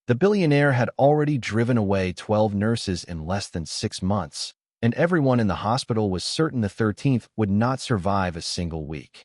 The billionaire had already driven away 12 nurses in less than 6 months, and everyone in the hospital was certain the 13th would not survive a single week.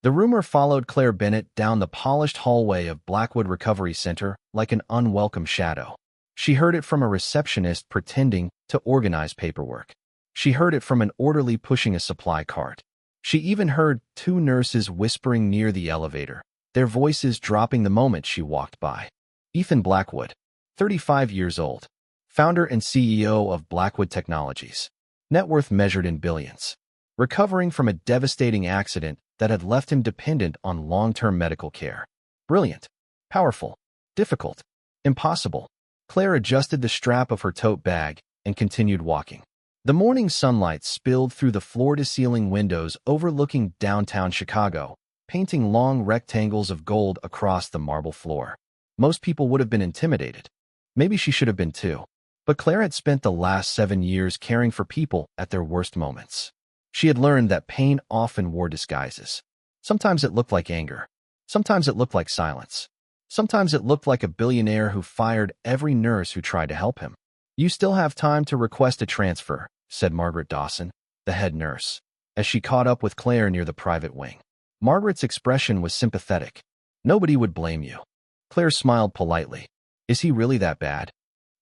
The rumor followed Claire Bennett down the polished hallway of Blackwood Recovery Center like an unwelcome shadow. She heard it from a receptionist pretending to organize paperwork. She heard it from an orderly pushing a supply cart. She even heard 2 nurses whispering near the elevator, their voices dropping the moment she walked by. Ethan Blackwood, 35 years old, founder and CEO of Blackwood Technologies, net worth measured in billions, recovering from a devastating accident that had left him dependent on long-term medical care. Brilliant, powerful, difficult, impossible. Claire adjusted the strap of her tote bag and continued walking. The morning sunlight spilled through the floor-to-ceiling windows overlooking downtown Chicago, painting long rectangles of gold across the marble floor. Most people would have been intimidated. Maybe she should have been too. But Claire had spent the last 7 years caring for people at their worst moments. She had learned that pain often wore disguises. Sometimes it looked like anger. Sometimes it looked like silence. Sometimes it looked like a billionaire who fired every nurse who tried to help him. "You still have time to request a transfer," said Margaret Dawson, the head nurse, as she caught up with Claire near the private wing. Margaret's expression was sympathetic. "Nobody would blame you." Claire smiled politely. "Is he really that bad?"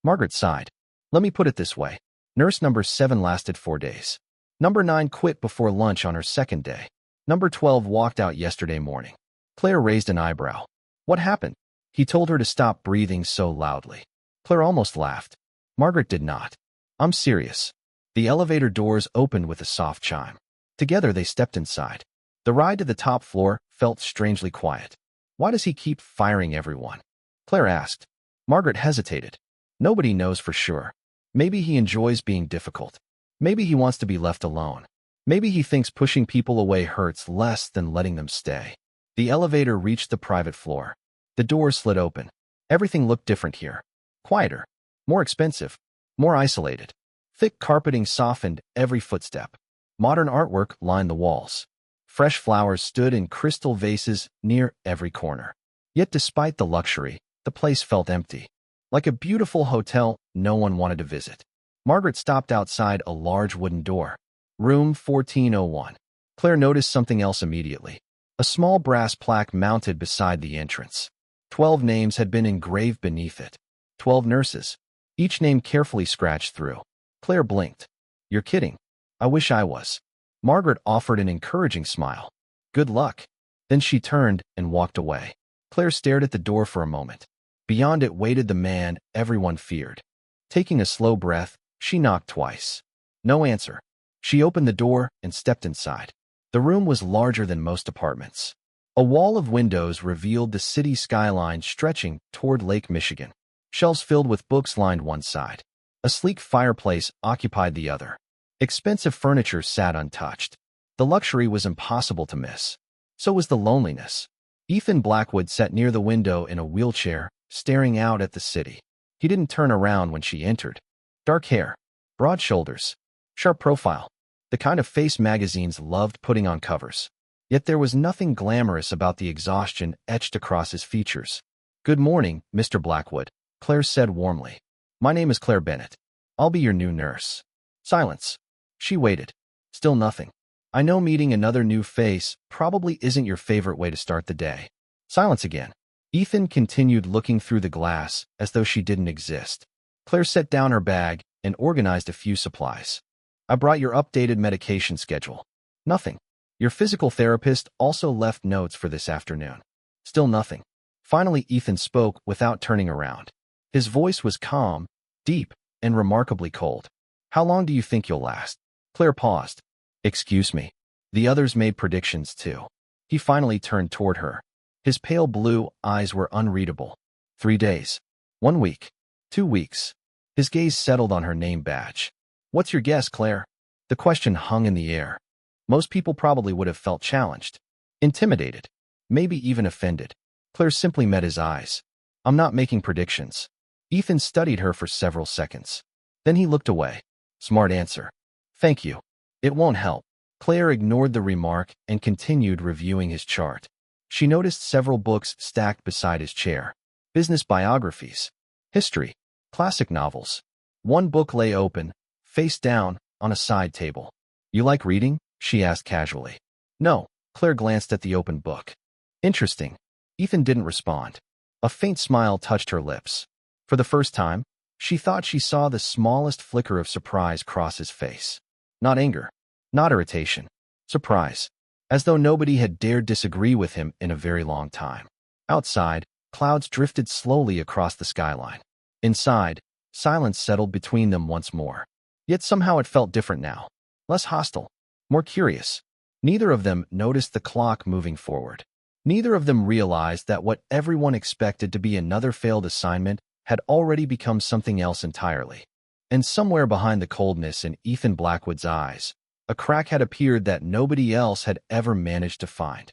Margaret sighed. "Let me put it this way. Nurse number 7 lasted 4 days. Number 9 quit before lunch on her second day. Number 12 walked out yesterday morning." Claire raised an eyebrow. "What happened?" "He told her to stop breathing so loudly." Claire almost laughed. Margaret did not. "I'm serious." The elevator doors opened with a soft chime. Together they stepped inside. The ride to the top floor felt strangely quiet. "Why does he keep firing everyone?" Claire asked. Margaret hesitated. "Nobody knows for sure. Maybe he enjoys being difficult. Maybe he wants to be left alone. Maybe he thinks pushing people away hurts less than letting them stay." The elevator reached the private floor. The doors slid open. Everything looked different here. Quieter. More expensive. More isolated. Thick carpeting softened every footstep. Modern artwork lined the walls. Fresh flowers stood in crystal vases near every corner. Yet despite the luxury, the place felt empty. Like a beautiful hotel no one wanted to visit. Margaret stopped outside a large wooden door. Room 1401. Claire noticed something else immediately. A small brass plaque mounted beside the entrance. 12 names had been engraved beneath it. 12 nurses. Each name carefully scratched through. Claire blinked. "You're kidding." "I wish I was." Margaret offered an encouraging smile. "Good luck." Then she turned and walked away. Claire stared at the door for a moment. Beyond it waited the man everyone feared. Taking a slow breath, she knocked twice. No answer. She opened the door and stepped inside. The room was larger than most apartments. A wall of windows revealed the city skyline stretching toward Lake Michigan. Shelves filled with books lined one side. A sleek fireplace occupied the other. Expensive furniture sat untouched. The luxury was impossible to miss. So was the loneliness. Ethan Blackwood sat near the window in a wheelchair, staring out at the city. He didn't turn around when she entered. Dark hair, broad shoulders, sharp profile, the kind of face magazines loved putting on covers. Yet there was nothing glamorous about the exhaustion etched across his features. "Good morning, Mr. Blackwood," Claire said warmly. "My name is Claire Bennett. I'll be your new nurse." Silence. She waited. Still nothing. "I know meeting another new face probably isn't your favorite way to start the day." Silence again. Ethan continued looking through the glass as though she didn't exist. Claire set down her bag and organized a few supplies. "I brought your updated medication schedule." Nothing. "Your physical therapist also left notes for this afternoon." Still nothing. Finally, Ethan spoke without turning around. His voice was calm, deep, and remarkably cold. "How long do you think you'll last?" Claire paused. "Excuse me." The others made predictions too. He finally turned toward her. His pale blue eyes were unreadable. 3 days. 1 week. 2 weeks. His gaze settled on her name badge. "What's your guess, Claire?" The question hung in the air. Most people probably would have felt challenged, intimidated, maybe even offended. Claire simply met his eyes. "I'm not making predictions." Ethan studied her for several seconds. Then he looked away. "Smart answer. Thank you. It won't help." Claire ignored the remark and continued reviewing his chart. She noticed several books stacked beside his chair. Business biographies. history, classic novels. One book lay open, face down, on a side table. You like reading? She asked casually. No, Claire glanced at the open book. Interesting. Ethan didn't respond. A faint smile touched her lips. For the first time, she thought she saw the smallest flicker of surprise cross his face. Not anger, not irritation, surprise, as though nobody had dared disagree with him in a very long time. Outside, clouds drifted slowly across the skyline. Inside, silence settled between them once more. Yet somehow it felt different now. Less hostile, more curious. Neither of them noticed the clock moving forward. Neither of them realized that what everyone expected to be another failed assignment had already become something else entirely. And somewhere behind the coldness in Ethan Blackwood's eyes, a crack had appeared that nobody else had ever managed to find.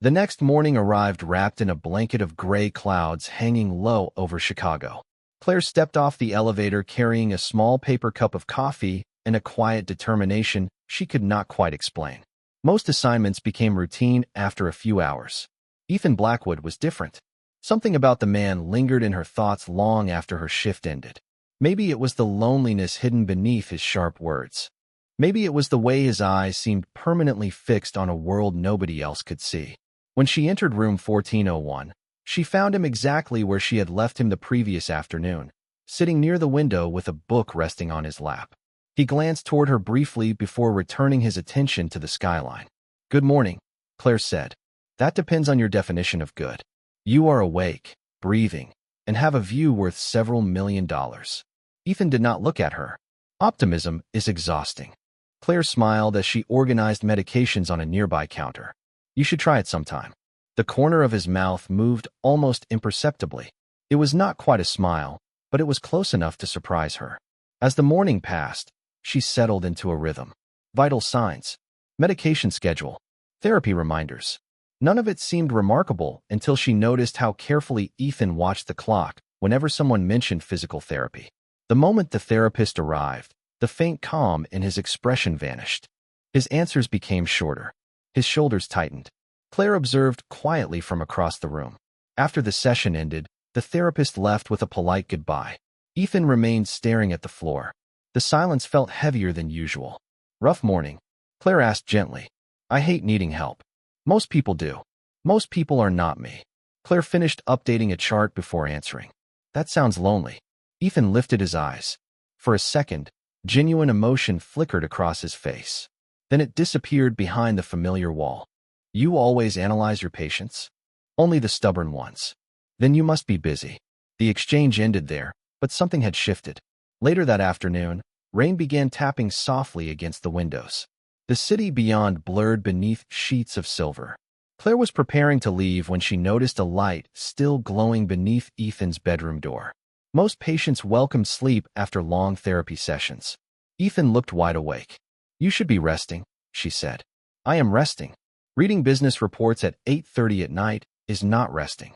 The next morning arrived wrapped in a blanket of gray clouds hanging low over Chicago. Claire stepped off the elevator carrying a small paper cup of coffee and a quiet determination she could not quite explain. Most assignments became routine after a few hours. Ethan Blackwood was different. Something about the man lingered in her thoughts long after her shift ended. Maybe it was the loneliness hidden beneath his sharp words. Maybe it was the way his eyes seemed permanently fixed on a world nobody else could see. When she entered room 1401, she found him exactly where she had left him the previous afternoon, sitting near the window with a book resting on his lap. He glanced toward her briefly before returning his attention to the skyline. "Good morning," Claire said. "That depends on your definition of good. You are awake, breathing, and have a view worth several $1,000,000. Ethan did not look at her. Optimism is exhausting. Claire smiled as she organized medications on a nearby counter. "You should try it sometime." The corner of his mouth moved almost imperceptibly. It was not quite a smile, but it was close enough to surprise her. As the morning passed, she settled into a rhythm. Vital signs, medication schedule, therapy reminders. None of it seemed remarkable until she noticed how carefully Ethan watched the clock whenever someone mentioned physical therapy. The moment the therapist arrived, the faint calm in his expression vanished. His answers became shorter. His shoulders tightened. Claire observed quietly from across the room. After the session ended, the therapist left with a polite goodbye. Ethan remained staring at the floor. The silence felt heavier than usual. "Rough morning?" Claire asked gently. "I hate needing help. Most people do. Most people are not me." Claire finished updating a chart before answering. "That sounds lonely." Ethan lifted his eyes. For a second, genuine emotion flickered across his face. Then it disappeared behind the familiar wall. "You always analyze your patients?" "Only the stubborn ones." "Then you must be busy." The exchange ended there, but something had shifted. Later that afternoon, rain began tapping softly against the windows. The city beyond blurred beneath sheets of silver. Claire was preparing to leave when she noticed a light still glowing beneath Ethan's bedroom door. Most patients welcome sleep after long therapy sessions. Ethan looked wide awake. "You should be resting," she said. "I am resting. Reading business reports at 8:30 at night is not resting."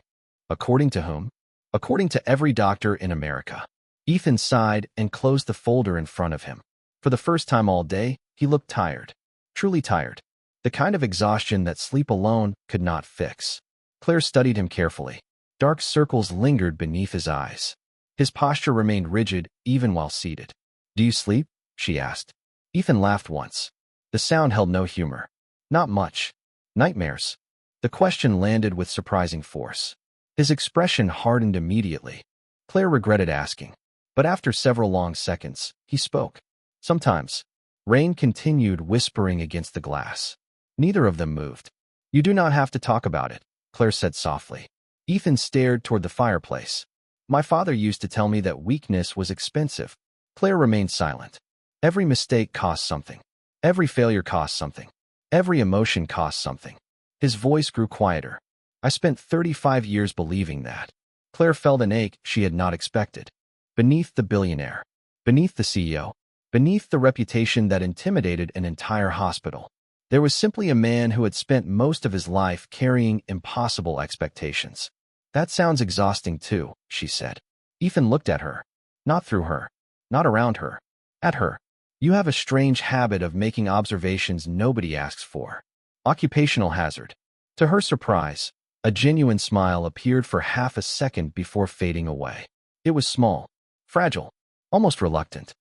"According to whom?" "According to every doctor in America." Ethan sighed and closed the folder in front of him. For the first time all day, he looked tired. Truly tired. The kind of exhaustion that sleep alone could not fix. Claire studied him carefully. Dark circles lingered beneath his eyes. His posture remained rigid even while seated. "Do you sleep?" she asked. Ethan laughed once. The sound held no humor. "Not much. Nightmares." The question landed with surprising force. His expression hardened immediately. Claire regretted asking. But after several long seconds, he spoke. "Sometimes." Rain continued whispering against the glass. Neither of them moved. "You do not have to talk about it," Claire said softly. Ethan stared toward the fireplace. "My father used to tell me that weakness was expensive." Claire remained silent. Every mistake cost something. Every failure cost something. Every emotion cost something. His voice grew quieter. "I spent 35 years believing that." Claire felt an ache she had not expected. Beneath the billionaire. Beneath the CEO. Beneath the reputation that intimidated an entire hospital. There was simply a man who had spent most of his life carrying impossible expectations. "That sounds exhausting too," she said. Ethan looked at her. Not through her. Not around her. At her. "You have a strange habit of making observations nobody asks for." Occupational hazard. To her surprise, a genuine smile appeared for half a second before fading away. It was small, fragile, almost reluctant,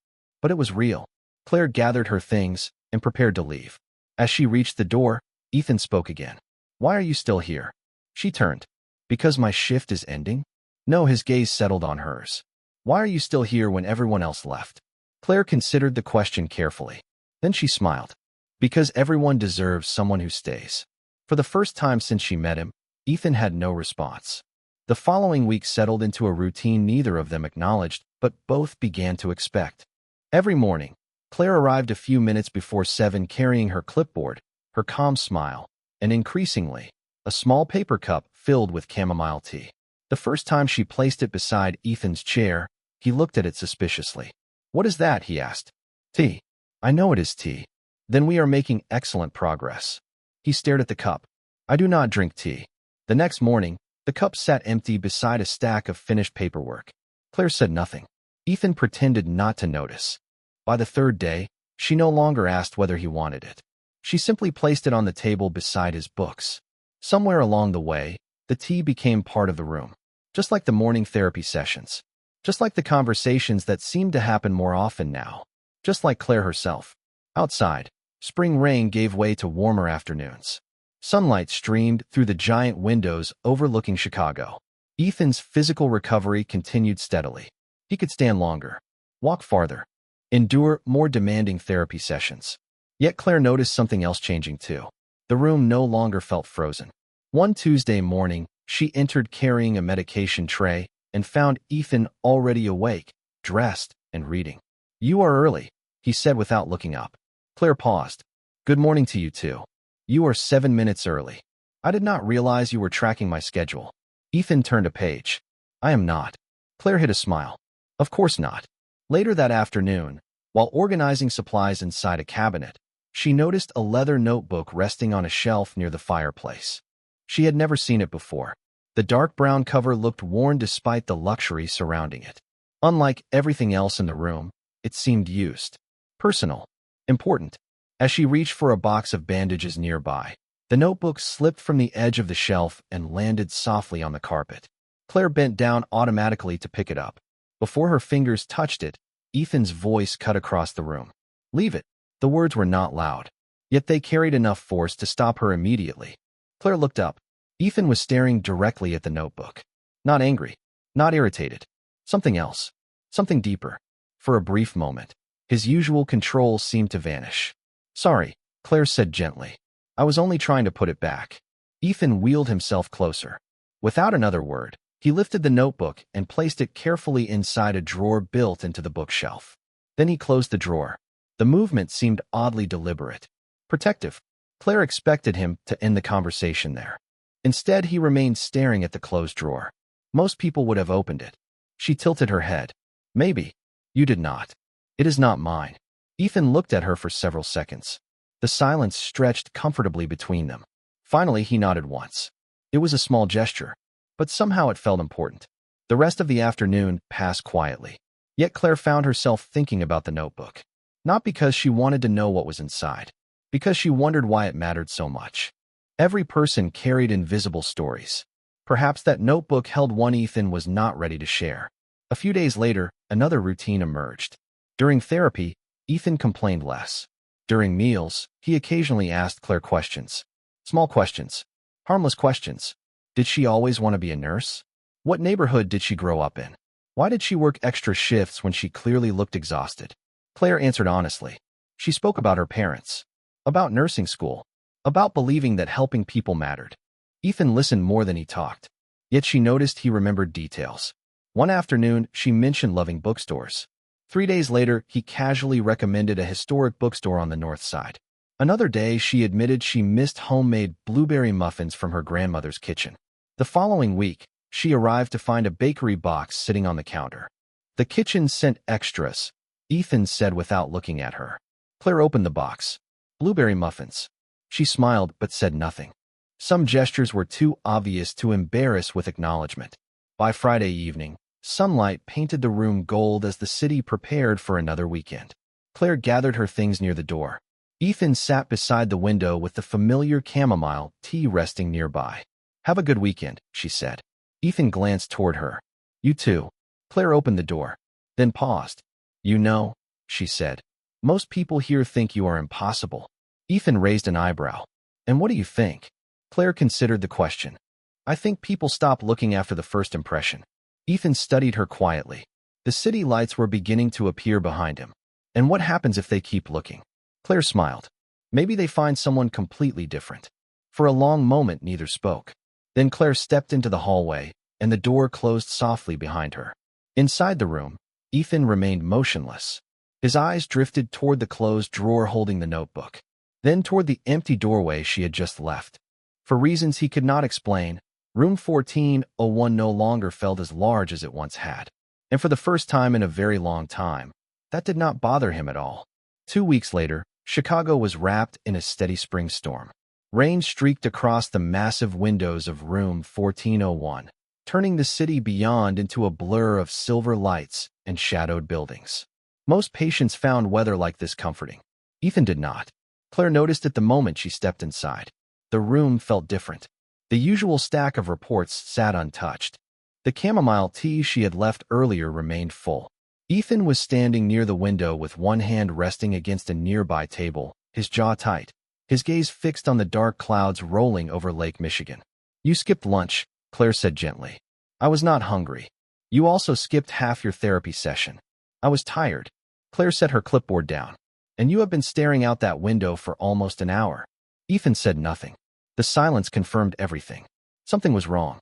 but it was real. Claire gathered her things and prepared to leave. As she reached the door, Ethan spoke again. "Why are you still here?" She turned. "Because my shift is ending?" No, his gaze settled on hers. "Why are you still here when everyone else left?" Claire considered the question carefully. Then she smiled. "Because everyone deserves someone who stays." For the first time since she met him, Ethan had no response. The following week settled into a routine neither of them acknowledged, but both began to expect. Every morning, Claire arrived a few minutes before 7 carrying her clipboard, her calm smile, and increasingly, a small paper cup filled with chamomile tea. The first time she placed it beside Ethan's chair, he looked at it suspiciously. "What is that?" he asked. "Tea." "I know it is tea." "Then we are making excellent progress." He stared at the cup. "I do not drink tea." The next morning, the cup sat empty beside a stack of finished paperwork. Claire said nothing. Ethan pretended not to notice. By the third day, she no longer asked whether he wanted it. She simply placed it on the table beside his books. Somewhere along the way, the tea became part of the room. Just like the morning therapy sessions. Just like the conversations that seemed to happen more often now. Just like Claire herself. Outside, spring rain gave way to warmer afternoons. Sunlight streamed through the giant windows overlooking Chicago. Ethan's physical recovery continued steadily. He could stand longer, walk farther, endure more demanding therapy sessions. Yet Claire noticed something else changing too. The room no longer felt frozen. One Tuesday morning, she entered carrying a medication tray and found Ethan already awake, dressed, and reading. "You are early," he said without looking up. Claire paused. "Good morning to you too. You are 7 minutes early. I did not realize you were tracking my schedule." Ethan turned a page. "I am not." Claire hid a smile. "Of course not." Later that afternoon, while organizing supplies inside a cabinet, she noticed a leather notebook resting on a shelf near the fireplace. She had never seen it before. The dark brown cover looked worn despite the luxury surrounding it. Unlike everything else in the room, it seemed used. Personal. Important. As she reached for a box of bandages nearby, the notebook slipped from the edge of the shelf and landed softly on the carpet. Claire bent down automatically to pick it up. Before her fingers touched it, Ethan's voice cut across the room. "Leave it." The words were not loud, yet they carried enough force to stop her immediately. Claire looked up. Ethan was staring directly at the notebook. Not angry, not irritated. Something else. Something deeper. For a brief moment, his usual control seemed to vanish. "Sorry," Claire said gently. "I was only trying to put it back." Ethan wheeled himself closer. Without another word, he lifted the notebook and placed it carefully inside a drawer built into the bookshelf. Then he closed the drawer. The movement seemed oddly deliberate. Protective. Claire expected him to end the conversation there. Instead, he remained staring at the closed drawer. Most people would have opened it. She tilted her head. "Maybe. You did not. It is not mine." Ethan looked at her for several seconds. The silence stretched comfortably between them. Finally, he nodded once. It was a small gesture, but somehow it felt important. The rest of the afternoon passed quietly. Yet Claire found herself thinking about the notebook. Not because she wanted to know what was inside, because she wondered why it mattered so much. Every person carried invisible stories. Perhaps that notebook held one Ethan was not ready to share. A few days later, another routine emerged. During therapy, Ethan complained less. During meals, he occasionally asked Claire questions. Small questions. Harmless questions. Did she always want to be a nurse? What neighborhood did she grow up in? Why did she work extra shifts when she clearly looked exhausted? Claire answered honestly. She spoke about her parents, about nursing school, about believing that helping people mattered. Ethan listened more than he talked. Yet she noticed he remembered details. One afternoon, she mentioned loving bookstores. 3 days later, he casually recommended a historic bookstore on the north side. Another day, she admitted she missed homemade blueberry muffins from her grandmother's kitchen. The following week, she arrived to find a bakery box sitting on the counter. "The kitchen sent extras," Ethan said without looking at her. Claire opened the box. "Blueberry muffins." She smiled but said nothing. Some gestures were too obvious to embarrass with acknowledgement. By Friday evening, sunlight painted the room gold as the city prepared for another weekend. Claire gathered her things near the door. Ethan sat beside the window with the familiar chamomile tea resting nearby. "Have a good weekend," she said. Ethan glanced toward her. "You too." Claire opened the door, then paused. You know, she said. Most people here think you are impossible. Ethan raised an eyebrow. And what do you think? Claire considered the question. I think people stop looking after the first impression. Ethan studied her quietly. The city lights were beginning to appear behind him. And what happens if they keep looking? Claire smiled. Maybe they find someone completely different. For a long moment, neither spoke. Then Claire stepped into the hallway, and the door closed softly behind her. Inside the room, Ethan remained motionless. His eyes drifted toward the closed drawer holding the notebook, then toward the empty doorway she had just left. For reasons he could not explain, room 1401 no longer felt as large as it once had. And for the first time in a very long time, that did not bother him at all. 2 weeks later, Chicago was wrapped in a steady spring storm. Rain streaked across the massive windows of room 1401, turning the city beyond into a blur of silver lights and shadowed buildings. Most patients found weather like this comforting. Ethan did not. Claire noticed it the moment she stepped inside. The room felt different. The usual stack of reports sat untouched. The chamomile tea she had left earlier remained full. Ethan was standing near the window with one hand resting against a nearby table, his jaw tight, his gaze fixed on the dark clouds rolling over Lake Michigan. You skipped lunch, Claire said gently. I was not hungry. You also skipped half your therapy session. I was tired. Claire set her clipboard down. And you have been staring out that window for almost an hour. Ethan said nothing. The silence confirmed everything. Something was wrong.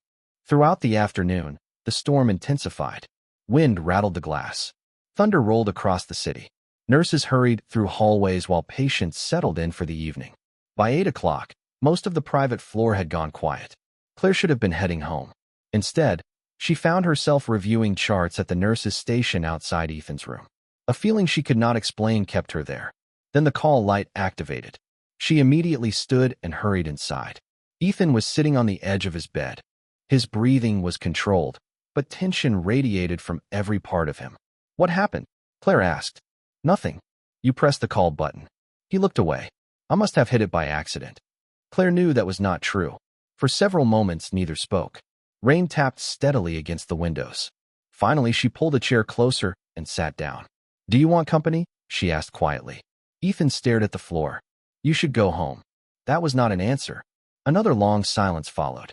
Throughout the afternoon, the storm intensified. Wind rattled the glass. Thunder rolled across the city. Nurses hurried through hallways while patients settled in for the evening. By 8 o'clock, most of the private floor had gone quiet. Claire should have been heading home. Instead, she found herself reviewing charts at the nurse's station outside Ethan's room. A feeling she could not explain kept her there. Then the call light activated. She immediately stood and hurried inside. Ethan was sitting on the edge of his bed. His breathing was controlled, but tension radiated from every part of him. What happened? Claire asked. Nothing. You pressed the call button. He looked away. I must have hit it by accident. Claire knew that was not true. For several moments, neither spoke. Rain tapped steadily against the windows. Finally, she pulled a chair closer and sat down. Do you want company? She asked quietly. Ethan stared at the floor. You should go home. That was not an answer. Another long silence followed.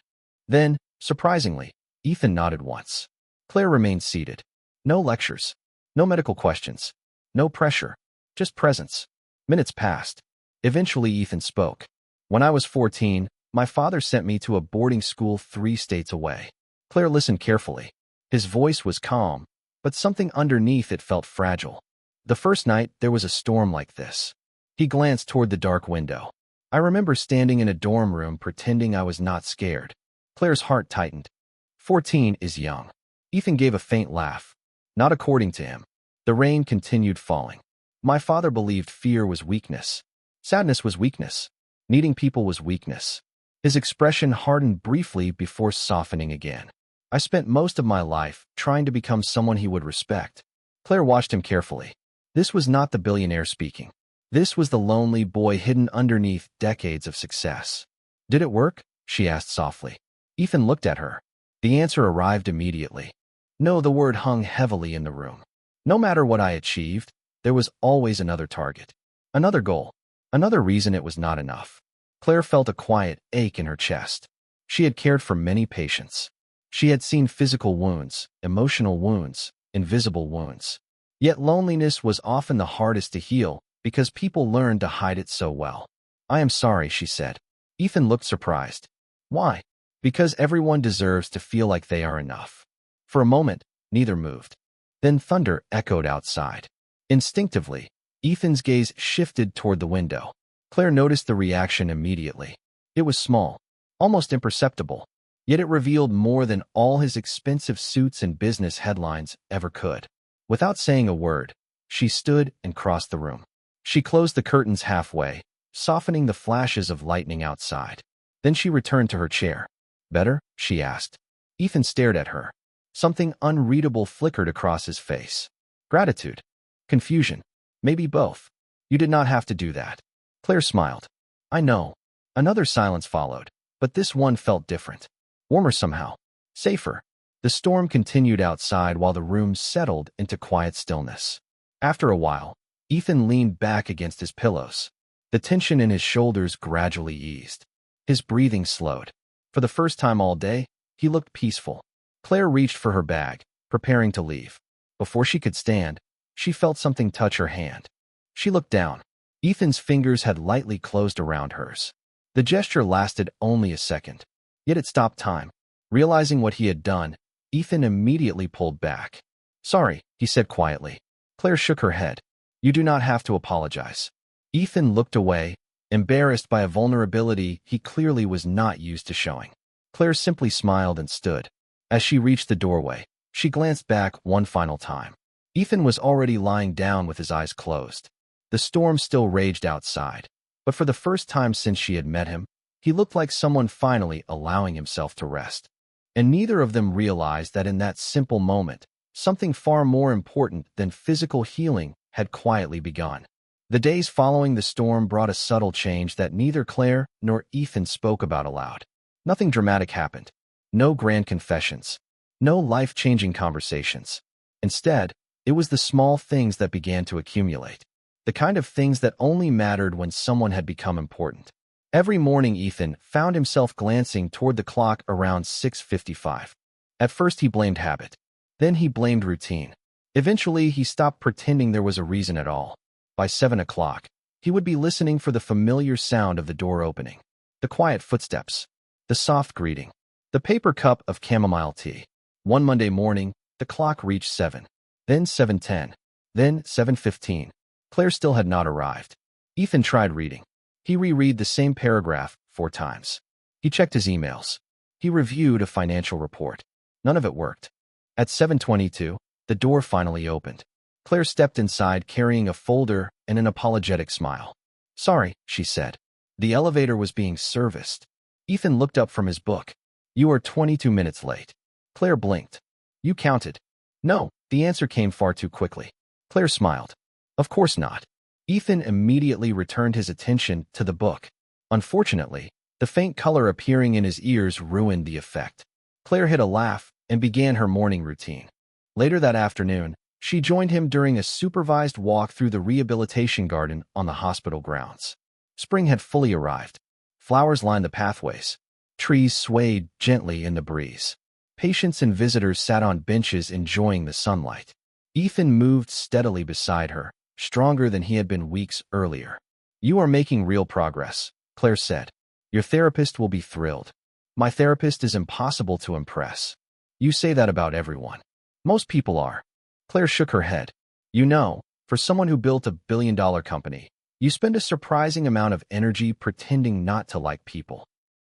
Then, surprisingly, Ethan nodded once. Claire remained seated. No lectures. No medical questions. No pressure. Just presence. Minutes passed. Eventually, Ethan spoke. When I was 14, my father sent me to a boarding school 3 states away. Claire listened carefully. His voice was calm, but something underneath it felt fragile. The first night, there was a storm like this. He glanced toward the dark window. I remember standing in a dorm room pretending I was not scared. Claire's heart tightened. 14 is young. Ethan gave a faint laugh. Not according to him. The rain continued falling. My father believed fear was weakness. Sadness was weakness. Needing people was weakness. His expression hardened briefly before softening again. I spent most of my life trying to become someone he would respect. Claire watched him carefully. This was not the billionaire speaking. This was the lonely boy hidden underneath decades of success. Did it work? She asked softly. Ethan looked at her. The answer arrived immediately. No, the word hung heavily in the room. No matter what I achieved, there was always another target, another goal, another reason it was not enough. Claire felt a quiet ache in her chest. She had cared for many patients. She had seen physical wounds, emotional wounds, invisible wounds. Yet loneliness was often the hardest to heal because people learned to hide it so well. I am sorry, she said. Ethan looked surprised. Why? Because everyone deserves to feel like they are enough. For a moment, neither moved. Then thunder echoed outside. Instinctively, Ethan's gaze shifted toward the window. Claire noticed the reaction immediately. It was small, almost imperceptible, yet it revealed more than all his expensive suits and business headlines ever could. Without saying a word, she stood and crossed the room. She closed the curtains halfway, softening the flashes of lightning outside. Then she returned to her chair. Better? She asked. Ethan stared at her. Something unreadable flickered across his face. Gratitude. Confusion. Maybe both. You did not have to do that. Claire smiled. I know. Another silence followed, but this one felt different. Warmer somehow. Safer. The storm continued outside while the room settled into quiet stillness. After a while, Ethan leaned back against his pillows. The tension in his shoulders gradually eased. His breathing slowed. For the first time all day, he looked peaceful. Claire reached for her bag, preparing to leave. Before she could stand, she felt something touch her hand. She looked down. Ethan's fingers had lightly closed around hers. The gesture lasted only a second, yet it stopped time. Realizing what he had done, Ethan immediately pulled back. "Sorry," he said quietly. Claire shook her head. "You do not have to apologize." Ethan looked away, embarrassed by a vulnerability he clearly was not used to showing. Claire simply smiled and stood. As she reached the doorway, she glanced back one final time. Ethan was already lying down with his eyes closed. The storm still raged outside, but for the first time since she had met him, he looked like someone finally allowing himself to rest. And neither of them realized that in that simple moment, something far more important than physical healing had quietly begun. The days following the storm brought a subtle change that neither Claire nor Ethan spoke about aloud. Nothing dramatic happened. No grand confessions. No life-changing conversations. Instead, it was the small things that began to accumulate. The kind of things that only mattered when someone had become important. Every morning Ethan found himself glancing toward the clock around 6:55. At first he blamed habit. Then he blamed routine. Eventually he stopped pretending there was a reason at all. By 7 o'clock, he would be listening for the familiar sound of the door opening, the quiet footsteps, the soft greeting, the paper cup of chamomile tea. One Monday morning, the clock reached 7, then 7:10, then 7:15. Claire still had not arrived. Ethan tried reading. He reread the same paragraph 4 times. He checked his emails. He reviewed a financial report. None of it worked. At 7:22, the door finally opened. Claire stepped inside carrying a folder and an apologetic smile. "Sorry," she said. The elevator was being serviced. Ethan looked up from his book. "You are 22 minutes late." Claire blinked. "You counted?" "No," the answer came far too quickly. Claire smiled. "Of course not." Ethan immediately returned his attention to the book. Unfortunately, the faint color appearing in his ears ruined the effect. Claire hid a laugh and began her morning routine. Later that afternoon, she joined him during a supervised walk through the rehabilitation garden on the hospital grounds. Spring had fully arrived. Flowers lined the pathways. Trees swayed gently in the breeze. Patients and visitors sat on benches enjoying the sunlight. Ethan moved steadily beside her, stronger than he had been weeks earlier. "You are making real progress," Claire said. "Your therapist will be thrilled." "My therapist is impossible to impress." "You say that about everyone." "Most people are." Claire shook her head. "You know, for someone who built a billion-dollar company, you spend a surprising amount of energy pretending not to like people."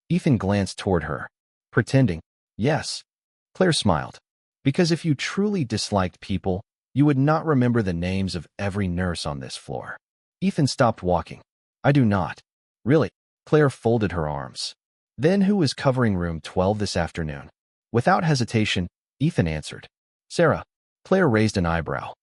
Ethan glanced toward her. "Pretending?" "Yes." Claire smiled. "Because if you truly disliked people, you would not remember the names of every nurse on this floor." Ethan stopped walking. "I do not." "Really?" Claire folded her arms. "Then who is covering room 12 this afternoon?" Without hesitation, Ethan answered. "Sarah." Claire raised an eyebrow.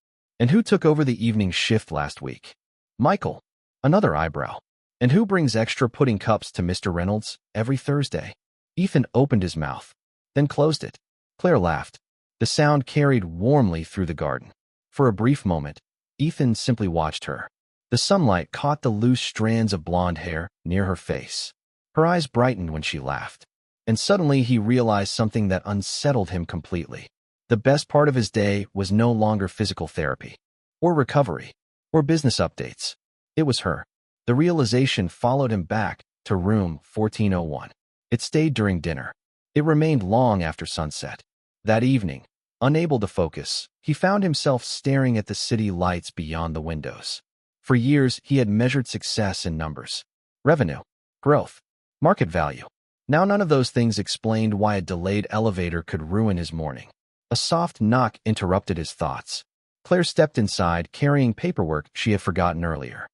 "And who took over the evening shift last week?" "Michael." Another eyebrow. "And who brings extra pudding cups to Mr. Reynolds every Thursday?" Ethan opened his mouth, then closed it. Claire laughed. The sound carried warmly through the garden. For a brief moment, Ethan simply watched her. The sunlight caught the loose strands of blonde hair near her face. Her eyes brightened when she laughed. And suddenly he realized something that unsettled him completely. The best part of his day was no longer physical therapy, or recovery, or business updates. It was her. The realization followed him back to room 1401. It stayed during dinner. It remained long after sunset. That evening, unable to focus, he found himself staring at the city lights beyond the windows. For years, he had measured success in numbers. Revenue, growth, market value. Now none of those things explained why a delayed elevator could ruin his morning. A soft knock interrupted his thoughts. Claire stepped inside, carrying paperwork she had forgotten earlier.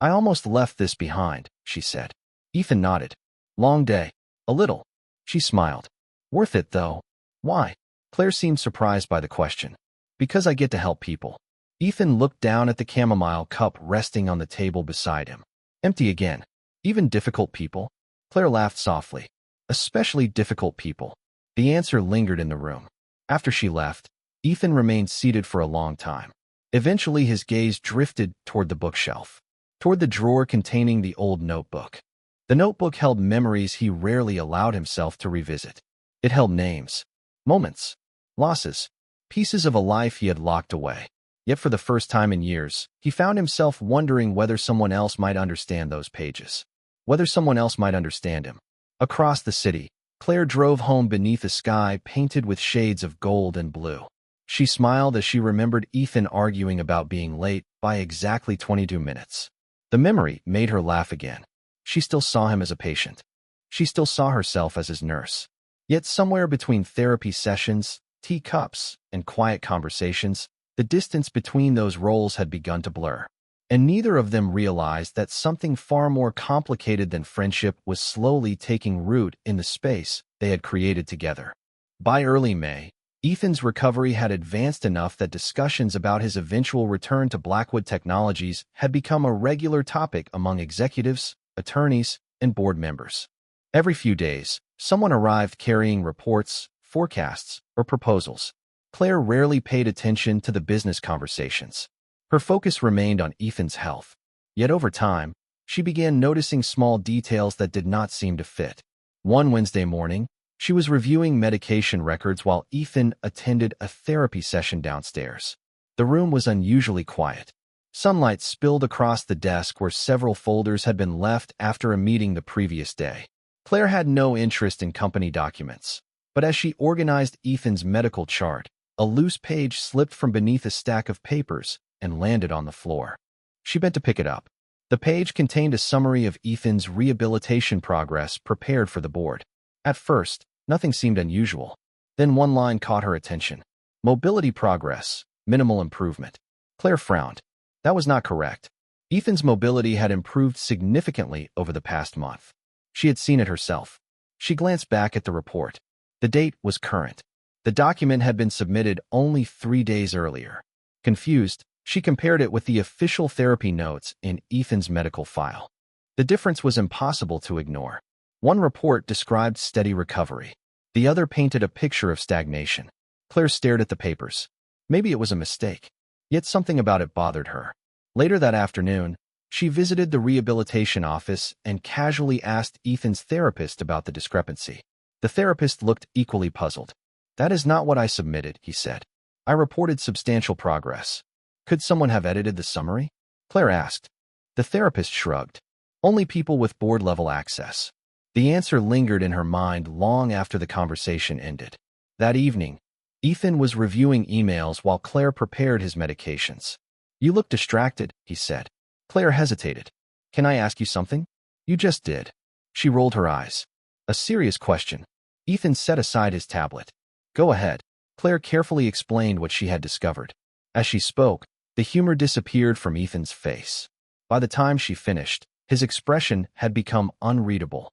"I almost left this behind," she said. Ethan nodded. "Long day." "A little." She smiled. "Worth it, though." "Why?" Claire seemed surprised by the question. "Because I get to help people." Ethan looked down at the chamomile cup resting on the table beside him. Empty again. "Even difficult people?" Claire laughed softly. "Especially difficult people." The answer lingered in the room. After she left, Ethan remained seated for a long time. Eventually, his gaze drifted toward the bookshelf, toward the drawer containing the old notebook. The notebook held memories he rarely allowed himself to revisit. It held names, moments, losses, pieces of a life he had locked away. Yet for the first time in years, he found himself wondering whether someone else might understand those pages, whether someone else might understand him. Across the city, Claire drove home beneath a sky painted with shades of gold and blue. She smiled as she remembered Ethan arguing about being late by exactly 22 minutes. The memory made her laugh again. She still saw him as a patient. She still saw herself as his nurse. Yet somewhere between therapy sessions, tea cups, and quiet conversations, the distance between those roles had begun to blur. And neither of them realized that something far more complicated than friendship was slowly taking root in the space they had created together. By early May, Ethan's recovery had advanced enough that discussions about his eventual return to Blackwood Technologies had become a regular topic among executives, attorneys, and board members. Every few days, someone arrived carrying reports, forecasts, or proposals. Claire rarely paid attention to the business conversations. Her focus remained on Ethan's health. Yet over time, she began noticing small details that did not seem to fit. One Wednesday morning, she was reviewing medication records while Ethan attended a therapy session downstairs. The room was unusually quiet. Sunlight spilled across the desk where several folders had been left after a meeting the previous day. Claire had no interest in company documents, but as she organized Ethan's medical chart, a loose page slipped from beneath a stack of papers and landed on the floor. She bent to pick it up. The page contained a summary of Ethan's rehabilitation progress prepared for the board. At first, nothing seemed unusual. Then one line caught her attention. Mobility progress, minimal improvement. Claire frowned. That was not correct. Ethan's mobility had improved significantly over the past month. She had seen it herself. She glanced back at the report. The date was current. The document had been submitted only 3 days earlier. Confused, she compared it with the official therapy notes in Ethan's medical file. The difference was impossible to ignore. One report described steady recovery. The other painted a picture of stagnation. Claire stared at the papers. Maybe it was a mistake. Yet something about it bothered her. Later that afternoon, she visited the rehabilitation office and casually asked Ethan's therapist about the discrepancy. The therapist looked equally puzzled. "That is not what I submitted," he said. "I reported substantial progress." "Could someone have edited the summary?" Claire asked. The therapist shrugged. "Only people with board-level access." The answer lingered in her mind long after the conversation ended. That evening, Ethan was reviewing emails while Claire prepared his medications. "You look distracted," he said. Claire hesitated. "Can I ask you something?" "You just did." She rolled her eyes. "A serious question." Ethan set aside his tablet. "Go ahead." Claire carefully explained what she had discovered. As she spoke, the humor disappeared from Ethan's face. By the time she finished, his expression had become unreadable.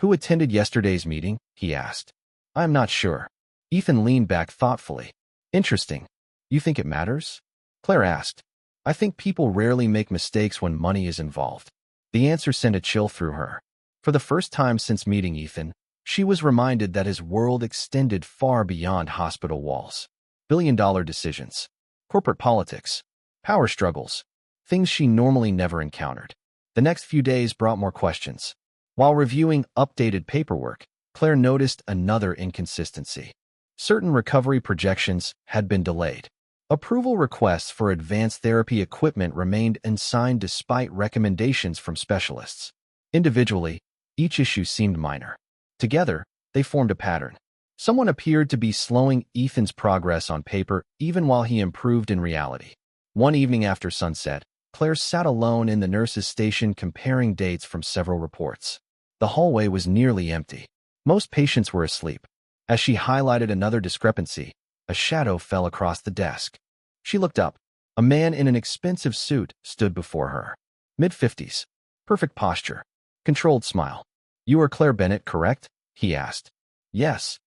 "Who attended yesterday's meeting?" he asked. "I'm not sure." Ethan leaned back thoughtfully. "Interesting. You think it matters?" Claire asked. "I think people rarely make mistakes when money is involved." The answer sent a chill through her. For the first time since meeting Ethan, she was reminded that his world extended far beyond hospital walls. Billion-dollar decisions, corporate politics, power struggles, things she normally never encountered. The next few days brought more questions. While reviewing updated paperwork, Claire noticed another inconsistency. Certain recovery projections had been delayed. Approval requests for advanced therapy equipment remained unsigned despite recommendations from specialists. Individually, each issue seemed minor. Together, they formed a pattern. Someone appeared to be slowing Ethan's progress on paper even while he improved in reality. One evening after sunset, Claire sat alone in the nurse's station comparing dates from several reports. The hallway was nearly empty. Most patients were asleep. As she highlighted another discrepancy, a shadow fell across the desk. She looked up. A man in an expensive suit stood before her. Mid-50s. Perfect posture. Controlled smile. "You are Claire Bennett, correct?" he asked. "Yes.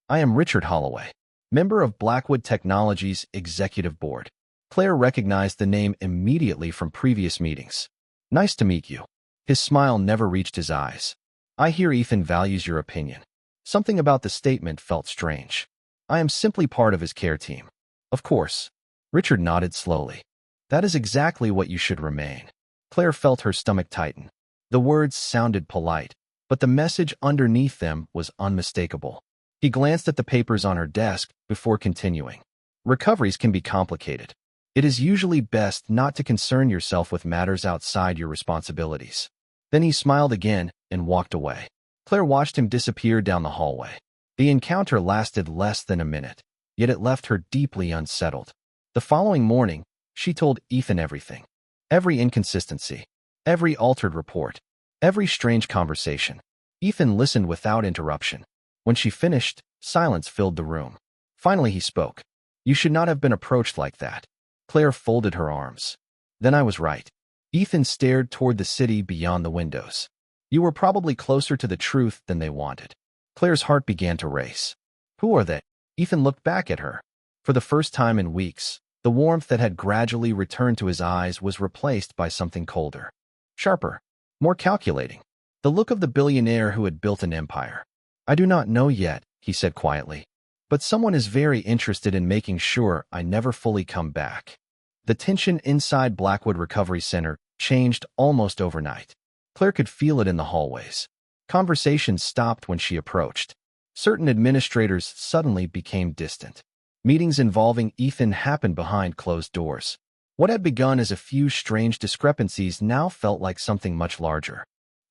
I am Richard Holloway, member of Blackwood Technologies Executive Board." Claire recognized the name immediately from previous meetings. "Nice to meet you." His smile never reached his eyes. "I hear Ethan values your opinion." Something about the statement felt strange. I am simply part of his care team. Of course. Richard nodded slowly. That is exactly what you should remain. Claire felt her stomach tighten. The words sounded polite, but the message underneath them was unmistakable. He glanced at the papers on her desk before continuing. Recoveries can be complicated. It is usually best not to concern yourself with matters outside your responsibilities. Then he smiled again and walked away. Claire watched him disappear down the hallway. The encounter lasted less than a minute, yet it left her deeply unsettled. The following morning, she told Ethan everything. Every inconsistency, every altered report, every strange conversation. Ethan listened without interruption. When she finished, silence filled the room. Finally he spoke. You should not have been approached like that. Claire folded her arms. Then I was right. Ethan stared toward the city beyond the windows. You were probably closer to the truth than they wanted. Claire's heart began to race. Who are they? Ethan looked back at her. For the first time in weeks, the warmth that had gradually returned to his eyes was replaced by something colder. Sharper. More calculating. The look of the billionaire who had built an empire. I do not know yet, he said quietly. But someone is very interested in making sure I never fully come back. The tension inside Blackwood Recovery Center changed almost overnight. Claire could feel it in the hallways. Conversations stopped when she approached. Certain administrators suddenly became distant. Meetings involving Ethan happened behind closed doors. What had begun as a few strange discrepancies now felt like something much larger.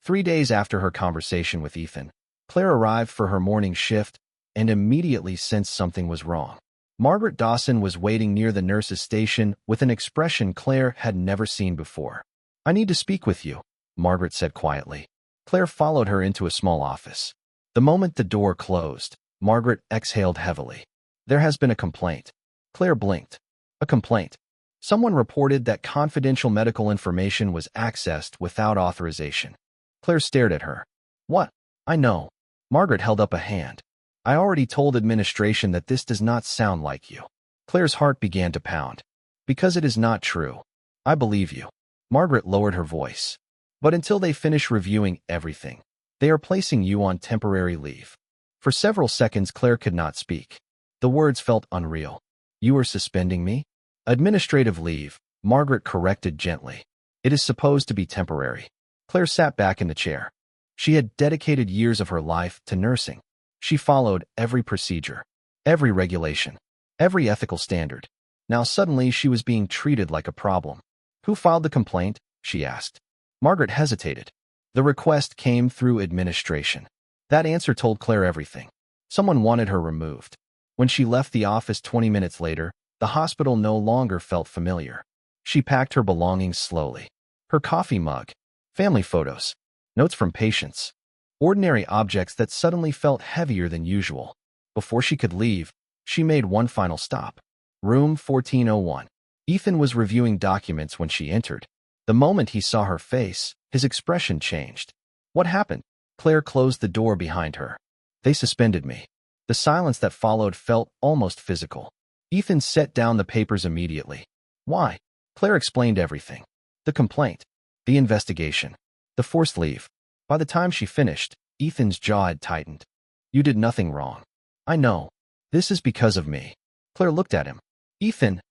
3 days after her conversation with Ethan, Claire arrived for her morning shift and immediately sensed something was wrong. Margaret Dawson was waiting near the nurse's station with an expression Claire had never seen before. I need to speak with you, Margaret said quietly. Claire followed her into a small office. The moment the door closed, Margaret exhaled heavily. There has been a complaint. Claire blinked. A complaint. Someone reported that confidential medical information was accessed without authorization. Claire stared at her. What? I know. Margaret held up a hand. I already told administration that this does not sound like you. Claire's heart began to pound. Because it is not true. I believe you. Margaret lowered her voice. But until they finish reviewing everything, they are placing you on temporary leave. For several seconds, Claire could not speak. The words felt unreal. You are suspending me? Administrative leave, Margaret corrected gently. It is supposed to be temporary. Claire sat back in the chair. She had dedicated years of her life to nursing. She followed every procedure, every regulation, every ethical standard. Now suddenly she was being treated like a problem. Who filed the complaint? She asked. Margaret hesitated. The request came through administration. That answer told Claire everything. Someone wanted her removed. When she left the office 20 minutes later, the hospital no longer felt familiar. She packed her belongings slowly. Her coffee mug, family photos, notes from patients, ordinary objects that suddenly felt heavier than usual. Before she could leave, she made one final stop. Room 1401. Ethan was reviewing documents when she entered. The moment he saw her face, his expression changed. What happened? Claire closed the door behind her. They suspended me. The silence that followed felt almost physical. Ethan set down the papers immediately. Why? Claire explained everything. The complaint, the investigation, the forced leave. By the time she finished, Ethan's jaw had tightened. You did nothing wrong. I know. This is because of me. Claire looked at him. Ethan,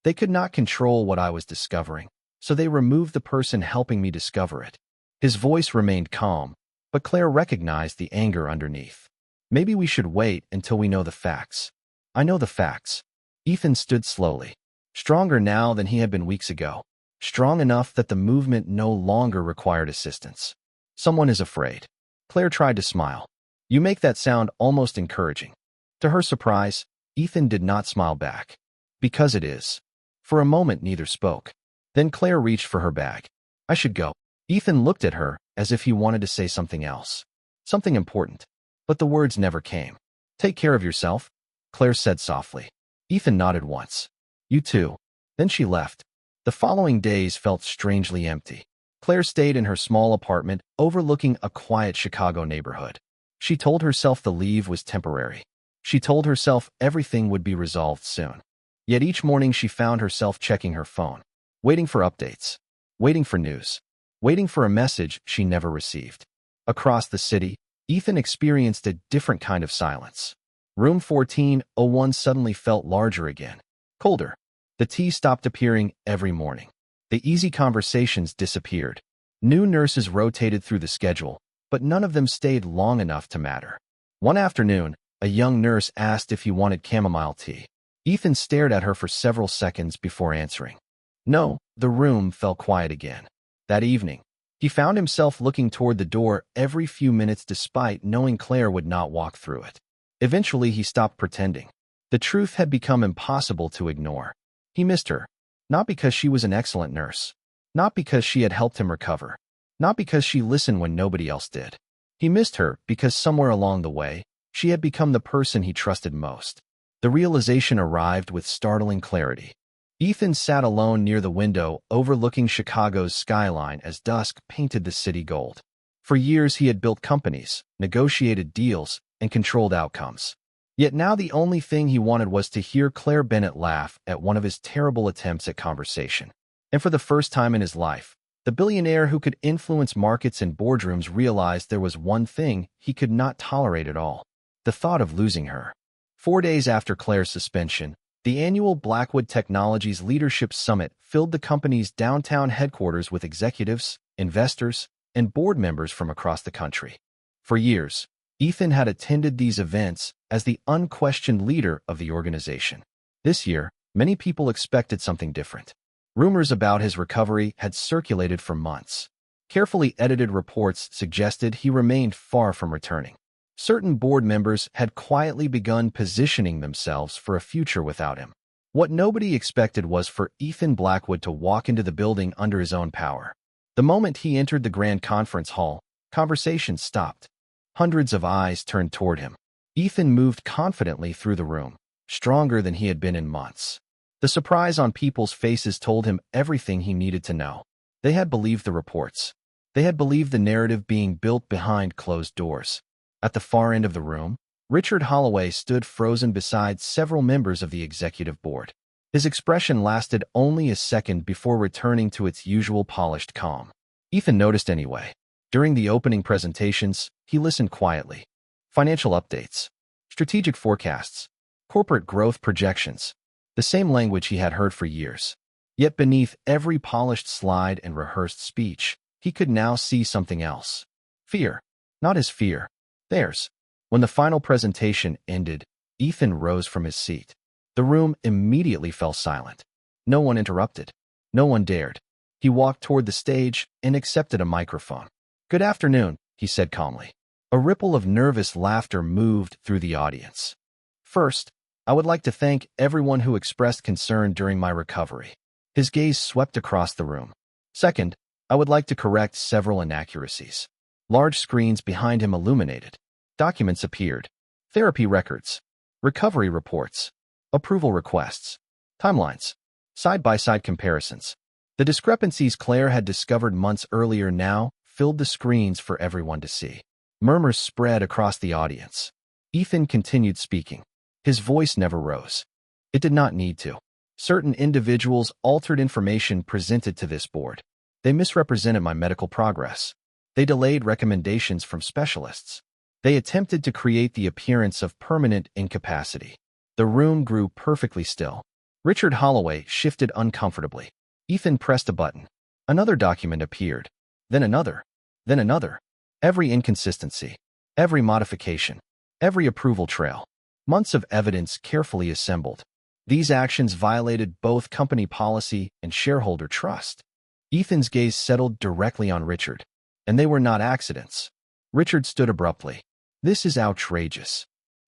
they could not control what I was discovering, so they removed the person helping me discover it. His voice remained calm, but Claire recognized the anger underneath. Maybe we should wait until we know the facts. I know the facts. Ethan stood slowly, stronger now than he had been weeks ago, strong enough that the movement no longer required assistance. Someone is afraid. Claire tried to smile. You make that sound almost encouraging. To her surprise, Ethan did not smile back. Because it is. For a moment neither spoke. Then Claire reached for her bag. I should go. Ethan looked at her as if he wanted to say something else. Something important. But the words never came. Take care of yourself, Claire said softly. Ethan nodded once. You too. Then she left. The following days felt strangely empty. Claire stayed in her small apartment overlooking a quiet Chicago neighborhood. She told herself the leave was temporary. She told herself everything would be resolved soon. Yet each morning she found herself checking her phone, waiting for updates, waiting for news, waiting for a message she never received. Across the city, Ethan experienced a different kind of silence. Room 1401 suddenly felt larger again, colder. The tea stopped appearing every morning. The easy conversations disappeared. New nurses rotated through the schedule, but none of them stayed long enough to matter. One afternoon, a young nurse asked if he wanted chamomile tea. Ethan stared at her for several seconds before answering. No, the room fell quiet again. That evening, he found himself looking toward the door every few minutes despite knowing Claire would not walk through it. Eventually, he stopped pretending. The truth had become impossible to ignore. He missed her, not because she was an excellent nurse, not because she had helped him recover, not because she listened when nobody else did. He missed her because somewhere along the way, she had become the person he trusted most. The realization arrived with startling clarity. Ethan sat alone near the window overlooking Chicago's skyline as dusk painted the city gold. For years he had built companies, negotiated deals, and controlled outcomes. Yet now the only thing he wanted was to hear Claire Bennett laugh at one of his terrible attempts at conversation. And for the first time in his life, the billionaire who could influence markets and boardrooms realized there was one thing he could not tolerate at all: the thought of losing her. 4 days after Claire's suspension, the annual Blackwood Technologies Leadership Summit filled the company's downtown headquarters with executives, investors, and board members from across the country. For years, Ethan had attended these events as the unquestioned leader of the organization. This year, many people expected something different. Rumors about his recovery had circulated for months. Carefully edited reports suggested he remained far from returning. Certain board members had quietly begun positioning themselves for a future without him. What nobody expected was for Ethan Blackwood to walk into the building under his own power. The moment he entered the grand conference hall, conversations stopped. Hundreds of eyes turned toward him. Ethan moved confidently through the room, stronger than he had been in months. The surprise on people's faces told him everything he needed to know. They had believed the reports. They had believed the narrative being built behind closed doors. At the far end of the room, Richard Holloway stood frozen beside several members of the executive board. His expression lasted only a second before returning to its usual polished calm. Ethan noticed anyway. During the opening presentations, he listened quietly. Financial updates, strategic forecasts, corporate growth projections, the same language he had heard for years. Yet beneath every polished slide and rehearsed speech, he could now see something else. Fear. Not his fear. Theirs. When the final presentation ended, Ethan rose from his seat. The room immediately fell silent. No one interrupted. No one dared. He walked toward the stage and accepted a microphone. "Good afternoon," he said calmly. A ripple of nervous laughter moved through the audience. "First, I would like to thank everyone who expressed concern during my recovery." His gaze swept across the room. "Second, I would like to correct several inaccuracies." Large screens behind him illuminated. Documents appeared. Therapy records. Recovery reports. Approval requests. Timelines. Side-by-side comparisons. The discrepancies Claire had discovered months earlier now filled the screens for everyone to see. Murmurs spread across the audience. Ethan continued speaking. His voice never rose. It did not need to. Certain individuals altered information presented to this board. They misrepresented my medical progress. They delayed recommendations from specialists. They attempted to create the appearance of permanent incapacity. The room grew perfectly still. Richard Holloway shifted uncomfortably. Ethan pressed a button. Another document appeared. Then another. Then another. Every inconsistency. Every modification. Every approval trail. Months of evidence carefully assembled. These actions violated both company policy and shareholder trust. Ethan's gaze settled directly on Richard. And they were not accidents. Richard stood abruptly. "This is outrageous."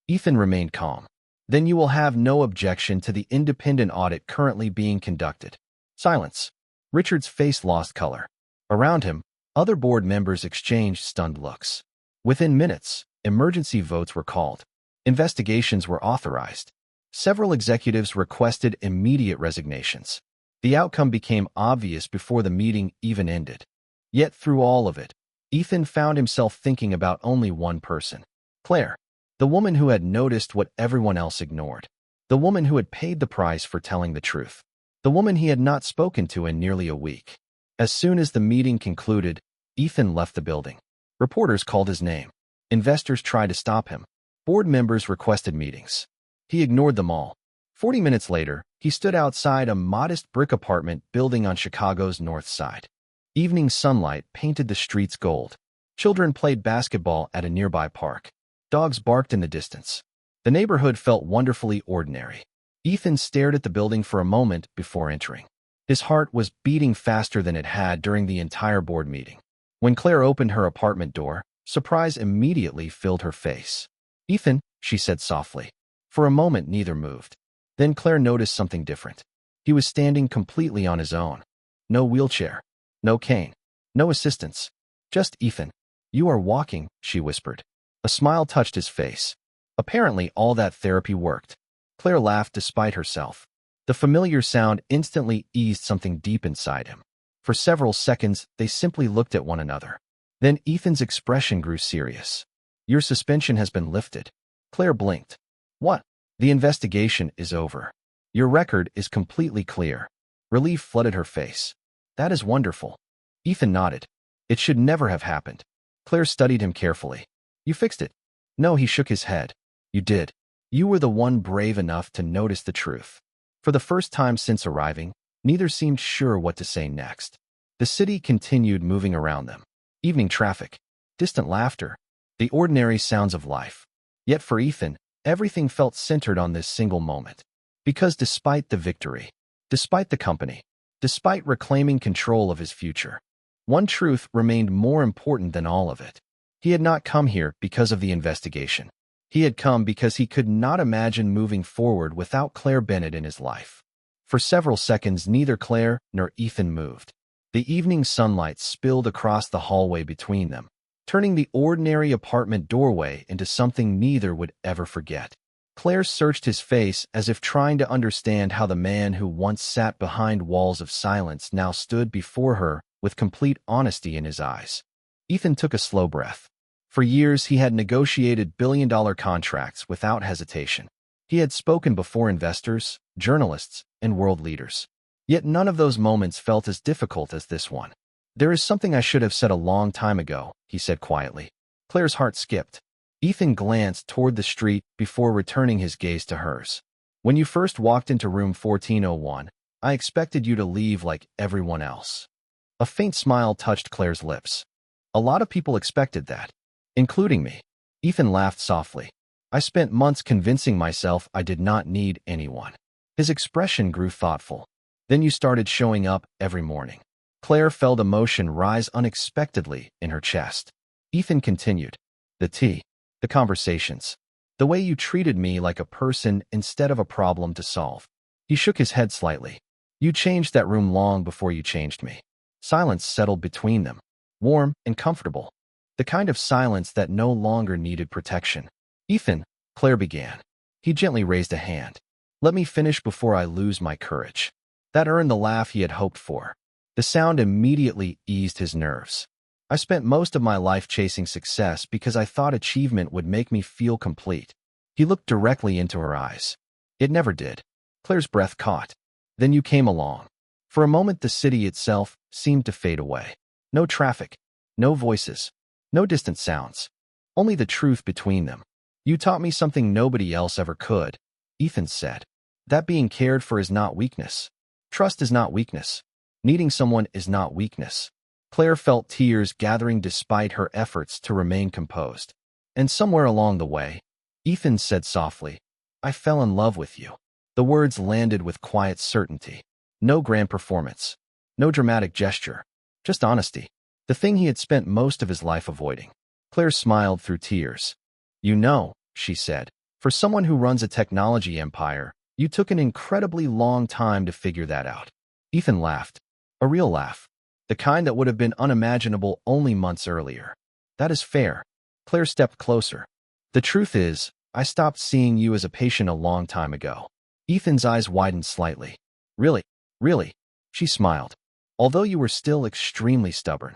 Ethan remained calm. "Then you will have no objection to the independent audit currently being conducted." Silence. Richard's face lost color. Around him, other board members exchanged stunned looks. Within minutes, emergency votes were called. Investigations were authorized. Several executives requested immediate resignations. The outcome became obvious before the meeting even ended. Yet through all of it, Ethan found himself thinking about only one person: Claire, the woman who had noticed what everyone else ignored, the woman who had paid the price for telling the truth, the woman he had not spoken to in nearly a week. As soon as the meeting concluded, Ethan left the building. Reporters called his name. Investors tried to stop him. Board members requested meetings. He ignored them all. 40 minutes later, he stood outside a modest brick apartment building on Chicago's north side. Evening sunlight painted the streets gold. Children played basketball at a nearby park. Dogs barked in the distance. The neighborhood felt wonderfully ordinary. Ethan stared at the building for a moment before entering. His heart was beating faster than it had during the entire board meeting. When Claire opened her apartment door, surprise immediately filled her face. "Ethan," she said softly. For a moment, neither moved. Then Claire noticed something different. He was standing completely on his own. No wheelchair. No cane. No assistance. Just Ethan. "You are walking," she whispered. A smile touched his face. Apparently, all that therapy worked. Claire laughed despite herself. The familiar sound instantly eased something deep inside him. For several seconds, they simply looked at one another. Then Ethan's expression grew serious. "Your suspension has been lifted." Claire blinked. "What?" "The investigation is over. Your record is completely clear." Relief flooded her face. "That is wonderful." Ethan nodded. "It should never have happened." Claire studied him carefully. "You fixed it." "No," he shook his head. "You did. You were the one brave enough to notice the truth." For the first time since arriving, neither seemed sure what to say next. The city continued moving around them. Evening traffic, distant laughter, the ordinary sounds of life. Yet for Ethan, everything felt centered on this single moment. Because despite the victory, despite the company, despite reclaiming control of his future, one truth remained more important than all of it. He had not come here because of the investigation. He had come because he could not imagine moving forward without Claire Bennett in his life. For several seconds, neither Claire nor Ethan moved. The evening sunlight spilled across the hallway between them, turning the ordinary apartment doorway into something neither would ever forget. Claire searched his face as if trying to understand how the man who once sat behind walls of silence now stood before her with complete honesty in his eyes. Ethan took a slow breath. For years, he had negotiated billion-dollar contracts without hesitation. He had spoken before investors, journalists, and world leaders. Yet none of those moments felt as difficult as this one. "There is something I should have said a long time ago," he said quietly. Claire's heart skipped. Ethan glanced toward the street before returning his gaze to hers. "When you first walked into room 1401, I expected you to leave like everyone else." A faint smile touched Claire's lips. "A lot of people expected that. Including me." Ethan laughed softly. "I spent months convincing myself I did not need anyone." His expression grew thoughtful. "Then you started showing up every morning." Claire felt emotion rise unexpectedly in her chest. Ethan continued. "The tea, the conversations, the way you treated me like a person instead of a problem to solve." He shook his head slightly. "You changed that room long before you changed me." Silence settled between them, warm and comfortable. The kind of silence that no longer needed protection. "Ethan," Claire began. He gently raised a hand. "Let me finish before I lose my courage." That earned the laugh he had hoped for. The sound immediately eased his nerves. "I spent most of my life chasing success because I thought achievement would make me feel complete." He looked directly into her eyes. It never did. Claire's breath caught. "Then you came along." For a moment, the city itself seemed to fade away. No traffic, no voices, no distant sounds. Only the truth between them. "You taught me something nobody else ever could," Ethan said. "That being cared for is not weakness. Trust is not weakness. Needing someone is not weakness." Claire felt tears gathering despite her efforts to remain composed. "And somewhere along the way," Ethan said softly, "I fell in love with you." The words landed with quiet certainty. No grand performance. No dramatic gesture. Just honesty. The thing he had spent most of his life avoiding. Claire smiled through tears. "You know," she said, "for someone who runs a technology empire, you took an incredibly long time to figure that out." Ethan laughed. A real laugh. The kind that would have been unimaginable only months earlier. "That is fair." Claire stepped closer. "The truth is, I stopped seeing you as a patient a long time ago." Ethan's eyes widened slightly. "Really? Really?" She smiled. "Although you were still extremely stubborn."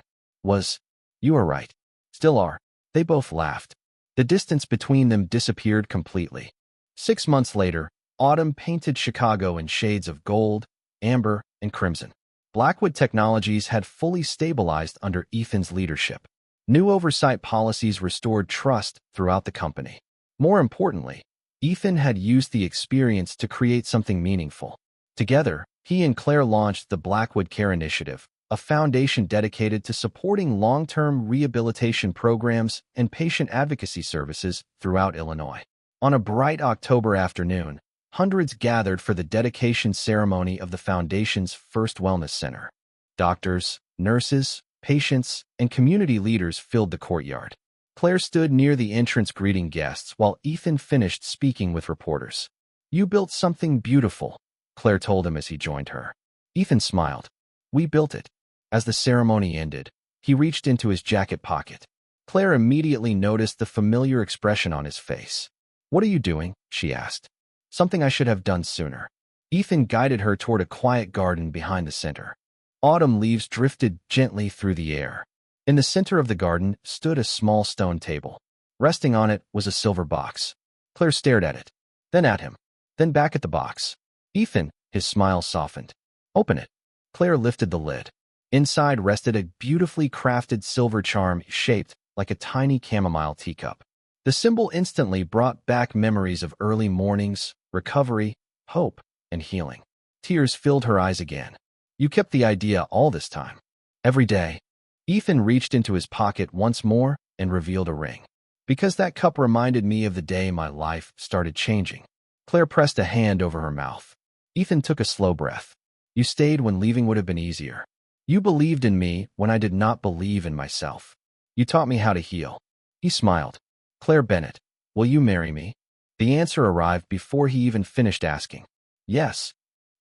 You are right. Still are." They both laughed. The distance between them disappeared completely. 6 months later, autumn painted Chicago in shades of gold, amber, and crimson. Blackwood Technologies had fully stabilized under Ethan's leadership. New oversight policies restored trust throughout the company. More importantly, Ethan had used the experience to create something meaningful. Together, he and Claire launched the Blackwood Care Initiative, a foundation dedicated to supporting long-term rehabilitation programs and patient advocacy services throughout Illinois. On a bright October afternoon, hundreds gathered for the dedication ceremony of the foundation's first wellness center. Doctors, nurses, patients, and community leaders filled the courtyard. Claire stood near the entrance greeting guests while Ethan finished speaking with reporters. "You built something beautiful," Claire told him as he joined her. Ethan smiled. "We built it." As the ceremony ended, he reached into his jacket pocket. Claire immediately noticed the familiar expression on his face. "What are you doing?" she asked. "Something I should have done sooner." Ethan guided her toward a quiet garden behind the center. Autumn leaves drifted gently through the air. In the center of the garden stood a small stone table. Resting on it was a silver box. Claire stared at it, then at him, then back at the box. "Ethan," his smile softened. "Open it." Claire lifted the lid. Inside rested a beautifully crafted silver charm shaped like a tiny chamomile teacup. The symbol instantly brought back memories of early mornings, recovery, hope, and healing. Tears filled her eyes again. "You kept the idea all this time." "Every day." Ethan reached into his pocket once more and revealed a ring. "Because that cup reminded me of the day my life started changing." Claire pressed a hand over her mouth. Ethan took a slow breath. "You stayed when leaving would have been easier. You believed in me when I did not believe in myself. You taught me how to heal." He smiled. "Claire Bennett, will you marry me?" The answer arrived before he even finished asking. "Yes."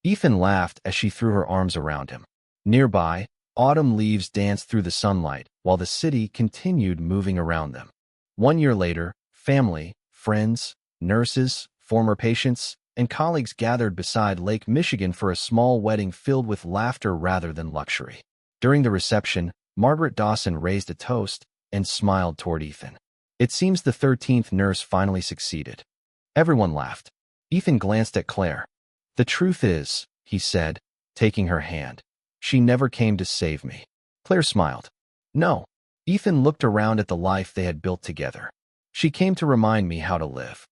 Ethan laughed as she threw her arms around him. Nearby, autumn leaves danced through the sunlight while the city continued moving around them. 1 year later, family, friends, nurses, former patients, and colleagues gathered beside Lake Michigan for a small wedding filled with laughter rather than luxury. During the reception, Margaret Dawson raised a toast and smiled toward Ethan. It seems the 13th nurse finally succeeded. Everyone laughed. Ethan glanced at Claire. "The truth is," he said, taking her hand, "she never came to save me." Claire smiled. "No." Ethan looked around at the life they had built together. "She came to remind me how to live."